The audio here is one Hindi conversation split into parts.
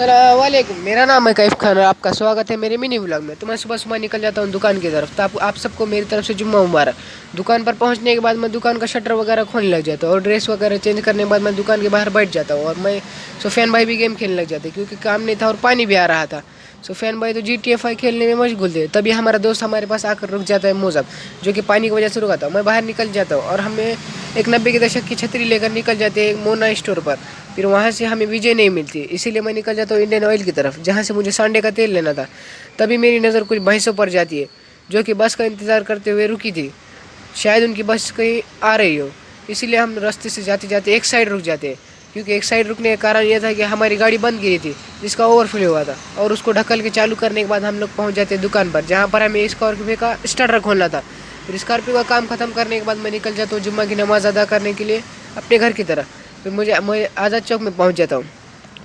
अस्सलामुअलैकुम, मेरा नाम है कैफ खान और आपका स्वागत है मेरे मिनी व्लॉग में। तो मैं सुबह सुबह निकल जाता हूँ दुकान की तरफ। तो आप सबको मेरी तरफ से जुम्मा मुबारक। दुकान पर पहुँचने के बाद मैं दुकान का शटर वगैरह खोलने लग जाता हूँ और ड्रेस वगैरह चेंज करने के बाद मैं दुकान के बाहर बैठ जाता हूँ और मैं सुफियान भाई भी गेम खेलने लग जाते क्योंकि काम नहीं था और पानी भी आ रहा था। सुफियान भाई तो GTA 5 खेलने में मशगूल थे। तभी हमारा दोस्त हमारे पास आकर रुक जाता है मोज़ब, जो कि पानी की वजह से रुका था। मैं बाहर निकल जाता हूँ और हमें एक 90 के दशक की छतरी लेकर निकल जाते हैं मोना स्टोर पर। फिर वहाँ से हमें विजय नहीं मिलती, इसीलिए मैं निकल जाता हूँ इंडियन ऑयल की तरफ, जहाँ से मुझे सांडे का तेल लेना था। तभी मेरी नज़र कुछ भैंसों पर जाती है जो कि बस का इंतज़ार करते हुए रुकी थी। शायद उनकी बस कहीं आ रही हो, इसीलिए हम रास्ते से जाते जाते एक साइड रुक जाते हैं। क्योंकि एक साइड रुकने का कारण यह था कि हमारी गाड़ी बंद गिरी थी जिसका ओवरफ्लो हुआ था, और उसको ढकल के चालू करने के बाद हम लोग पहुंच जाते हैं दुकान पर, जहां पर हमें स्कॉर्पियो का स्टार्टर खोलना था। फिर स्कॉर्पियो का काम खत्म करने के बाद मैं निकल जाता हूँ जुम्मा की नमाज़ अदा करने के लिए अपने घर की तरफ। फिर मैं आज़ाद चौक में पहुँच जाता हूँ।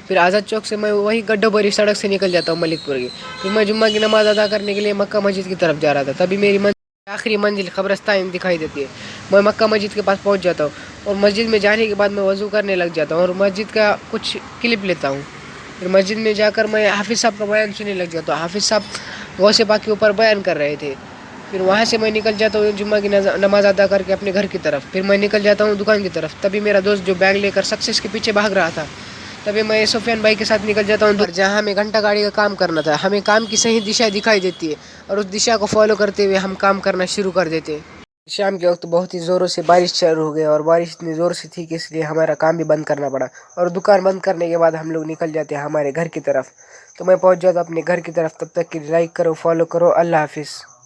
फिर आज़ाद चौक से मैं वही गड्ढों भरी सड़क से निकल जाता हूँ मलिकपुर की। फिर मैं जुम्मा की नमाज़ अदा करने के लिए मक्का मस्जिद की तरफ जा रहा था। तभी मेरी आखिरी मंजिल कब्रस्तान दिखाई देती है। मैं मक्का मस्जिद के पास पहुंच जाता हूँ और मस्जिद में जाने के बाद मैं वज़ू करने लग जाता हूँ और मस्जिद का कुछ क्लिप लेता हूँ। फिर मस्जिद में जाकर मैं हाफिज़ साहब का बयान सुनने लग जाता हूँ। हाफिज़ साहब गौसे पाक के ऊपर बयान कर रहे थे। फिर वहाँ से मैं निकल जाता हूँ जुम्मा की नमाज़ अदा करके अपने घर की तरफ। फिर मैं निकल जाता हूँ दुकान की तरफ। तभी मेरा दोस्त जो बैग लेकर सक्सेस के पीछे भाग रहा था, तभी मैं सुफियान भाई के साथ निकल जाता हूँ दूर, जहाँ हमें घंटा गाड़ी का काम करना था। हमें काम की सही दिशा दिखाई देती है और उस दिशा को फॉलो करते हुए हम काम करना शुरू कर देते हैं। शाम के वक्त बहुत ही ज़ोरों से बारिश चालू हो गई और बारिश इतनी ज़ोर से थी कि इसलिए हमारा काम भी बंद करना पड़ा। और दुकान बंद करने के बाद हम लोग निकल जाते हैं हमारे घर की तरफ। तो मैं पहुँच जाता अपने घर की तरफ। तब तक कि लाइक करो, फॉलो करो। अल्लाह हाफिज़।